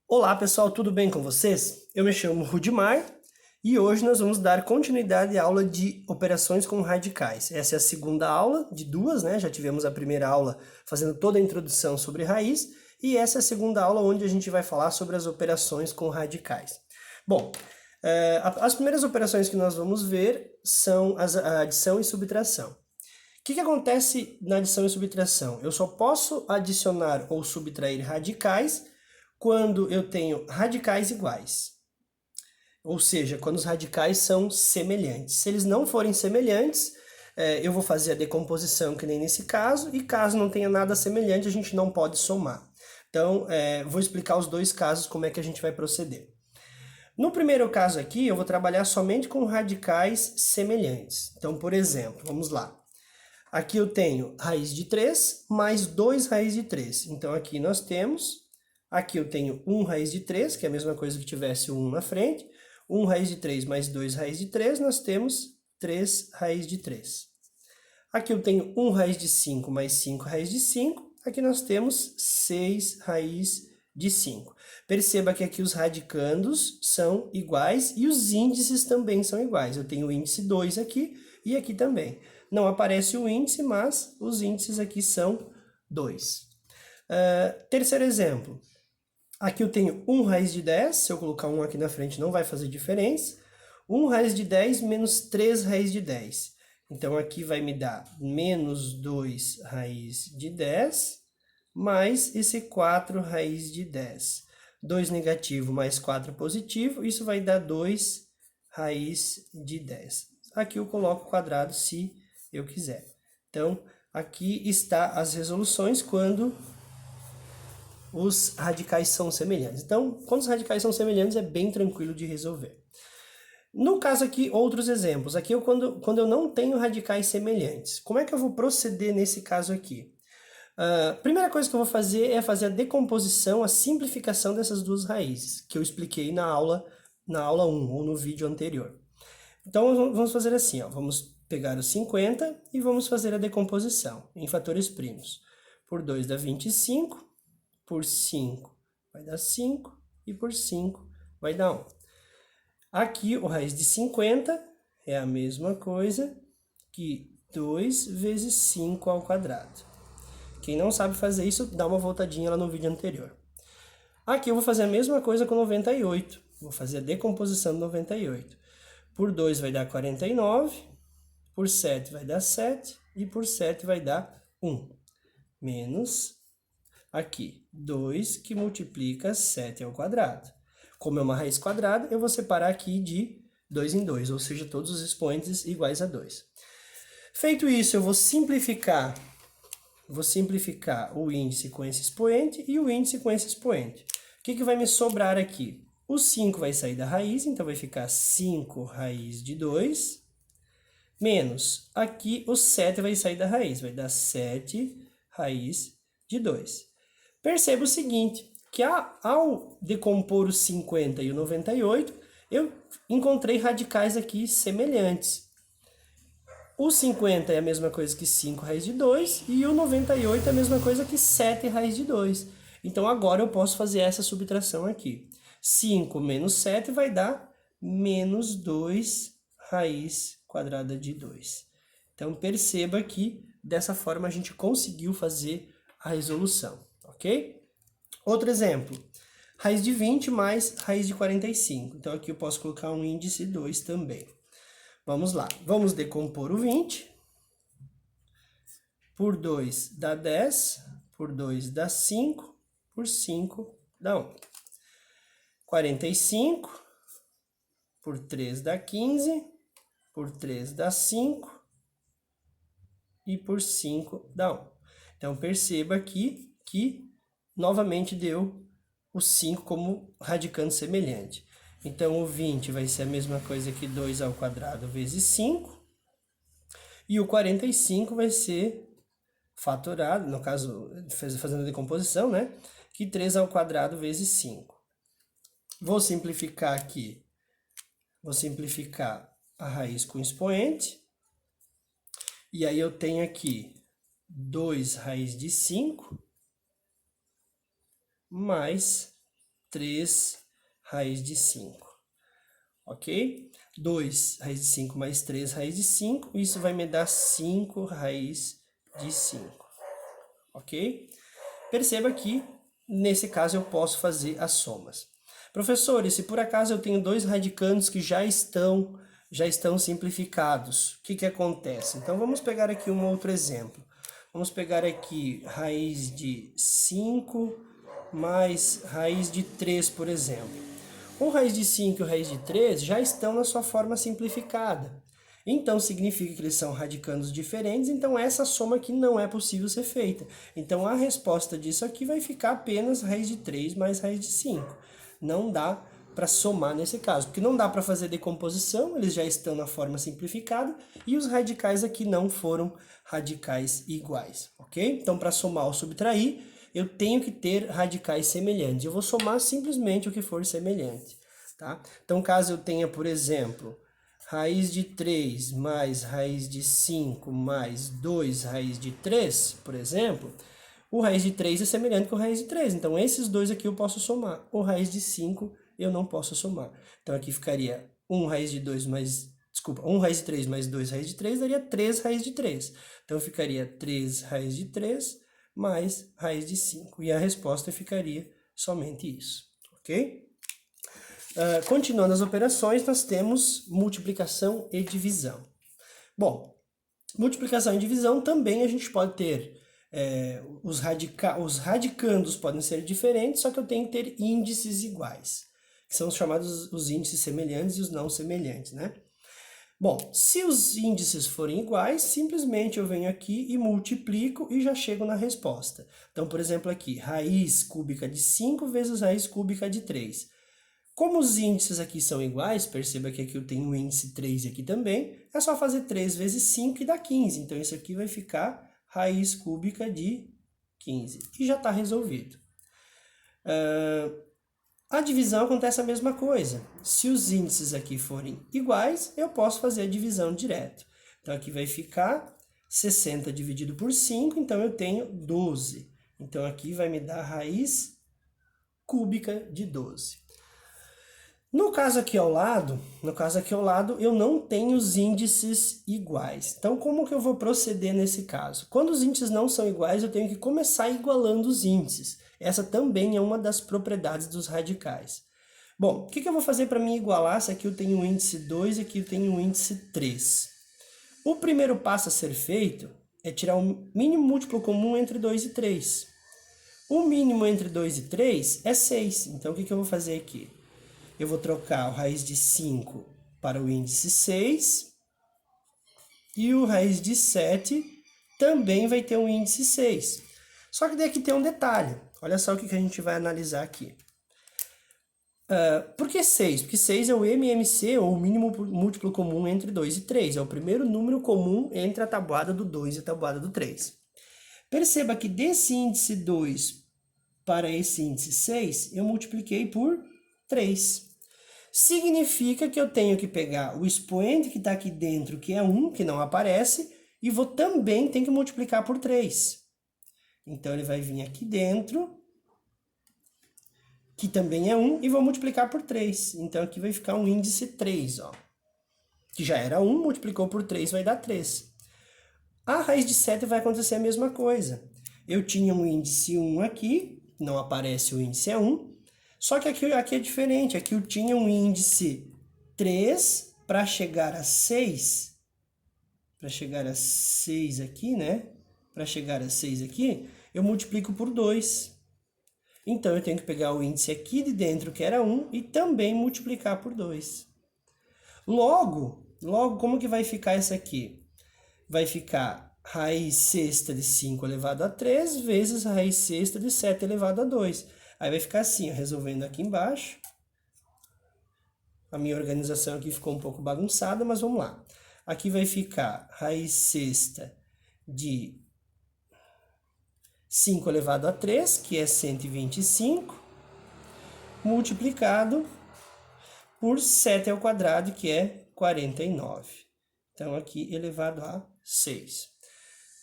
Olá pessoal, tudo bem com vocês? Eu me chamo Rudimar e hoje nós vamos dar continuidade à aula de operações com radicais. Essa é a segunda aula de duas, né? Já tivemos a primeira aula fazendo toda a introdução sobre raiz e essa é a segunda aula onde a gente vai falar sobre as operações com radicais. Bom, as primeiras operações que nós vamos ver são a adição e subtração. O que acontece na adição e subtração? Eu só posso adicionar ou subtrair radicais quando eu tenho radicais iguais. Ou seja, quando os radicais são semelhantes. Se eles não forem semelhantes, eu vou fazer a decomposição que nem nesse caso, e caso não tenha nada semelhante, a gente não pode somar. Então, vou explicar os dois casos, como é que a gente vai proceder. No primeiro caso aqui, eu vou trabalhar somente com radicais semelhantes. Então, por exemplo, vamos lá. Aqui eu tenho raiz de 3 mais 2 raiz de 3. Então, aqui nós temos, aqui eu tenho 1 raiz de 3, que é a mesma coisa que tivesse o 1 na frente. 1 raiz de 3 mais 2 raiz de 3, nós temos 3 raiz de 3. Aqui eu tenho 1 raiz de 5 mais 5 raiz de 5. Aqui nós temos 6 raiz de 5. Perceba que aqui os radicandos são iguais e os índices também são iguais. Eu tenho o índice 2 aqui e aqui também. Não aparece o índice, mas os índices aqui são 2. Terceiro exemplo. Aqui eu tenho 1 raiz de 10. Se eu colocar 1 aqui na frente não vai fazer diferença. 1 raiz de 10 menos 3 raiz de 10. Então, aqui vai me dar menos 2 raiz de 10 mais esse 4 raiz de 10. 2 negativo mais 4 positivo, isso vai dar 2 raiz de 10. Aqui eu coloco o quadrado se eu quiser. Então, aqui está as resoluções quando os radicais são semelhantes. Então, quando os radicais são semelhantes, é bem tranquilo de resolver. No caso aqui, outros exemplos. Aqui, quando eu não tenho radicais semelhantes, como é que eu vou proceder nesse caso aqui? Primeira coisa que eu vou fazer é fazer a decomposição, a simplificação dessas duas raízes, que eu expliquei na aula 1 ou no vídeo anterior. Então, vamos fazer assim, ó, vamos pegar os 50 e vamos fazer a decomposição em fatores primos. Por 2 dá 25, por 5 vai dar 5 e por 5 vai dar 1. Aqui, o raiz de 50 é a mesma coisa que 2 vezes 5 ao quadrado. Quem não sabe fazer isso, dá uma voltadinha lá no vídeo anterior. Aqui eu vou fazer a mesma coisa com 98. Vou fazer a decomposição de 98. Por 2 vai dar 49, por 7 vai dar 7 e por 7 vai dar 1. Menos, aqui, 2 que multiplica 7 ao quadrado. Como é uma raiz quadrada, eu vou separar aqui de 2 em 2, ou seja, todos os expoentes iguais a 2. Feito isso, eu vou simplificar o índice com esse expoente e o índice com esse expoente. O que vai me sobrar aqui? O 5 vai sair da raiz, então vai ficar 5 raiz de 2, menos, aqui o 7 vai sair da raiz, vai dar 7 raiz de 2. Perceba o seguinte, que ao decompor os 50 e o 98, eu encontrei radicais aqui semelhantes. O 50 é a mesma coisa que 5 raiz de 2 e o 98 é a mesma coisa que 7 raiz de 2. Então, agora eu posso fazer essa subtração aqui. 5 menos 7 vai dar menos 2 raiz quadrada de 2. Então, perceba que dessa forma a gente conseguiu fazer a resolução, ok? Outro exemplo, raiz de 20 mais raiz de 45. Então, aqui eu posso colocar um índice 2 também. Vamos lá, vamos decompor o 20. Por 2 dá 10, por 2 dá 5, por 5 dá 1. 45, por 3 dá 15, por 3 dá 5 e por 5 dá 1. Então, perceba aqui que novamente deu o 5 como radicando semelhante. Então, o 20 vai ser a mesma coisa que 2 ao quadrado vezes 5. E o 45 vai ser fatorado, no caso, fazendo a decomposição, né? Que 3 ao quadrado vezes 5. Vou simplificar aqui. Vou simplificar a raiz com expoente. E aí eu tenho aqui 2 raiz de 5 mais 3 raiz de 5, ok? 2 raiz de 5 mais 3 raiz de 5, isso vai me dar 5 raiz de 5, ok? Perceba que, nesse caso, eu posso fazer as somas. Professor, e se por acaso eu tenho dois radicandos que já estão simplificados, o que acontece? Então, vamos pegar aqui um outro exemplo. Vamos pegar aqui raiz de 5 mais raiz de 3, por exemplo. O raiz de 5 e o raiz de 3 já estão na sua forma simplificada. Então, significa que eles são radicandos diferentes, então essa soma aqui não é possível ser feita. Então, a resposta disso aqui vai ficar apenas raiz de 3 mais raiz de 5. Não dá para somar nesse caso, porque não dá para fazer decomposição, eles já estão na forma simplificada, e os radicais aqui não foram radicais iguais, ok? Então, para somar ou subtrair, eu tenho que ter radicais semelhantes. Eu vou somar simplesmente o que for semelhante, tá? Então, caso eu tenha, por exemplo, raiz de 3 mais raiz de 5 mais 2 raiz de 3, por exemplo, o raiz de 3 é semelhante com o raiz de 3. Então, esses dois aqui eu posso somar. O raiz de 5 eu não posso somar. Então, aqui ficaria 1 raiz de 2 mais... Desculpa, 1 raiz de 3 mais 2 raiz de 3 daria 3 raiz de 3. Então, ficaria 3 raiz de 3 mais raiz de 5. E a resposta ficaria somente isso, ok? Continuando as operações, nós temos multiplicação e divisão. Bom, multiplicação e divisão também a gente pode ter, os radicandos podem ser diferentes, só que eu tenho que ter índices iguais, que são os chamados os índices semelhantes e os não semelhantes, né? Bom, se os índices forem iguais, simplesmente eu venho aqui e multiplico e já chego na resposta. Então, por exemplo, aqui, raiz cúbica de 5 vezes raiz cúbica de 3. Como os índices aqui são iguais, perceba que aqui eu tenho o índice 3 e aqui também, é só fazer 3 vezes 5 e dá 15. Então, isso aqui vai ficar raiz cúbica de 15. E já está resolvido. A divisão acontece a mesma coisa. Se os índices aqui forem iguais, eu posso fazer a divisão direto. Então, aqui vai ficar 60 dividido por 5, então eu tenho 12. Então, aqui vai me dar raiz cúbica de 12. No caso aqui ao lado, eu não tenho os índices iguais. Então, como que eu vou proceder nesse caso? Quando os índices não são iguais, eu tenho que começar igualando os índices. Essa também é uma das propriedades dos radicais. Bom, o que eu vou fazer para me igualar se aqui eu tenho o índice 2 e aqui eu tenho o índice 3? O primeiro passo a ser feito é tirar o mínimo múltiplo comum entre 2 e 3. O mínimo entre 2 e 3 é 6. Então, o que eu vou fazer aqui? Eu vou trocar o raiz de 5 para o índice 6. E o raiz de 7 também vai ter um índice 6. Só que daqui tem um detalhe. Olha só o que a gente vai analisar aqui. Por que 6? Porque 6 é o MMC, ou o mínimo múltiplo comum entre 2 e 3. É o primeiro número comum entre a tabuada do 2 e a tabuada do 3. Perceba que desse índice 2 para esse índice 6, eu multipliquei por 3. Significa que eu tenho que pegar o expoente que está aqui dentro, que é 1, que não aparece, e vou também ter que multiplicar por 3. Então, ele vai vir aqui dentro, que também é 1, e vou multiplicar por 3. Então, aqui vai ficar um índice 3, ó. Que já era 1, multiplicou por 3, vai dar 3. A raiz de 7 vai acontecer a mesma coisa. Eu tinha um índice 1 aqui, não aparece o índice é 1, só que aqui é diferente. Aqui eu tinha um índice 3 para chegar a 6. Para chegar a 6 aqui, né? Para chegar a 6 aqui, eu multiplico por 2. Então, eu tenho que pegar o índice aqui de dentro, que era 1, e também multiplicar por 2. Logo, como que vai ficar isso aqui? Vai ficar raiz sexta de 5 elevado a 3 vezes raiz sexta de 7 elevado a 2. Aí vai ficar assim, ó, resolvendo aqui embaixo. A minha organização aqui ficou um pouco bagunçada, mas vamos lá. Aqui vai ficar raiz sexta de 5 elevado a 3, que é 125, multiplicado por 7 ao quadrado, que é 49. Então, aqui elevado a 6.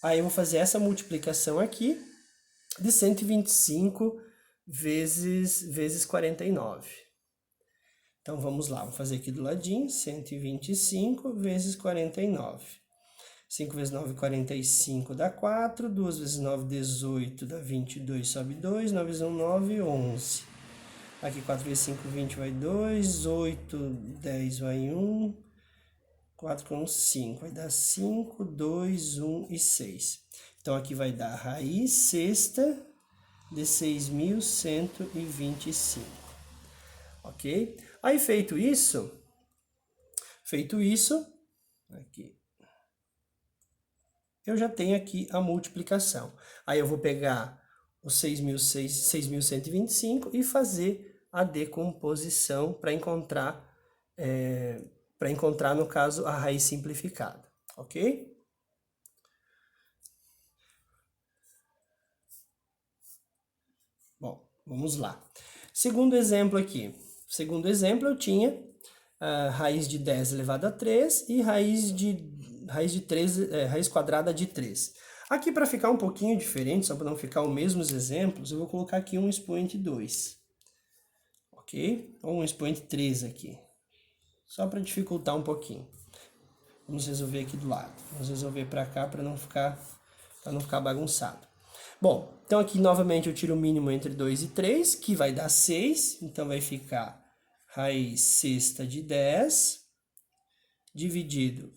Aí, eu vou fazer essa multiplicação aqui de 125 vezes 49. Então, vamos lá, vou fazer aqui do ladinho, 125 vezes 49. 5 vezes 9, 45 dá 4, 2 vezes 9, 18, dá 22, sobe 2, 9 vezes 1, 9, 11. Aqui 4 vezes 5, 20 vai 2, 8, 10 vai 1, 4 com 5, vai dar 5, 2, 1 e 6. Então, aqui vai dar raiz sexta de 6.125, ok? Aí, feito isso, aqui, eu já tenho aqui a multiplicação. Aí, eu vou pegar os 6.125 e fazer a decomposição para encontrar, no caso, a raiz simplificada, ok? Bom, vamos lá. Segundo exemplo aqui. Segundo exemplo, eu tinha raiz de 10 elevado a 3 e raiz quadrada de 3. Aqui, para ficar um pouquinho diferente, só para não ficar os mesmos exemplos, eu vou colocar aqui um expoente 2. Ok? Ou um expoente 3 aqui. Só para dificultar um pouquinho. Vamos resolver aqui do lado. Vamos resolver para cá para não ficar bagunçado. Bom, então aqui novamente eu tiro o mínimo entre 2 e 3, que vai dar 6. Então vai ficar raiz sexta de 10, dividido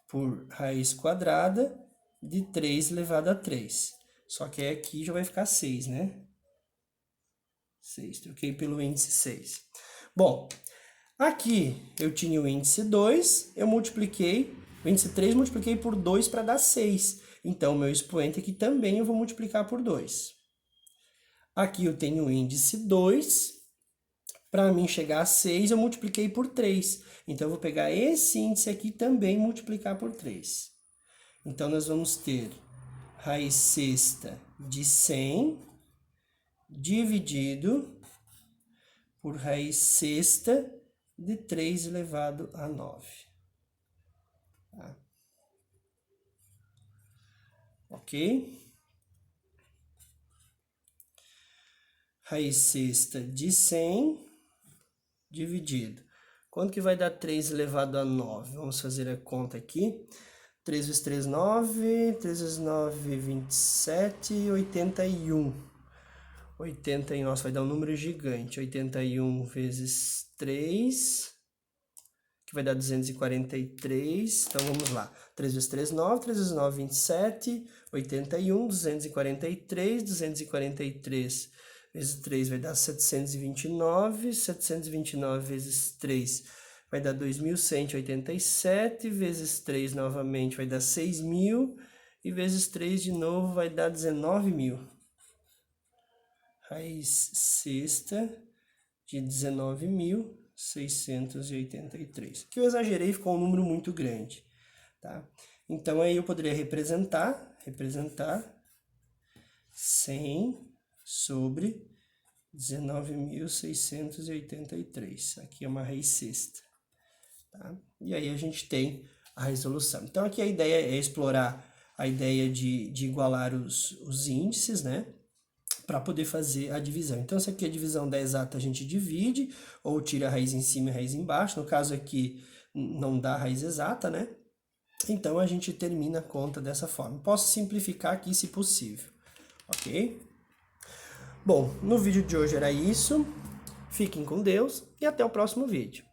por raiz quadrada de 3 elevado a 3. Só que aqui já vai ficar 6, né? 6, troquei pelo índice 6. Bom, aqui eu tinha o índice 2, eu multipliquei, o índice 3 multipliquei por 2 para dar 6. Então, o meu expoente aqui também eu vou multiplicar por 2. Aqui eu tenho o índice 2, para mim chegar a 6 eu multipliquei por 3. Então, eu vou pegar esse índice aqui também e multiplicar por 3. Então, nós vamos ter raiz sexta de 100 dividido por raiz sexta de 3 elevado a 9. Tá? Ok? Raiz sexta de 100 dividido. Quanto que vai dar 3 elevado a 9? Vamos fazer a conta aqui. 3 vezes 3, 9. 3 vezes 9, 27. 81. 81, nossa, vai dar um número gigante. 81 vezes 3, que vai dar 243. Então, vamos lá. 3 vezes 3, 9. 3 vezes 9, 27. 81, 243. 243 vezes 3 vai dar 729. 729 vezes 3 vai dar 2.187. Vezes 3 novamente vai dar 6.000. E vezes 3 de novo vai dar 19.000. Raiz sexta de 19.683. Que eu exagerei e ficou um número muito grande, tá? Então, aí eu poderia representar 100 sobre 19.683. Aqui é uma raiz sexta, tá? E aí a gente tem a resolução. Então, aqui a ideia é explorar a ideia de igualar os índices, né? Para poder fazer a divisão. Então, se aqui a divisão da exata a gente divide, ou tira a raiz em cima e a raiz embaixo. No caso aqui, não dá a raiz exata, né? Então, a gente termina a conta dessa forma. Posso simplificar aqui, se possível, ok? Bom, no vídeo de hoje era isso. Fiquem com Deus e até o próximo vídeo.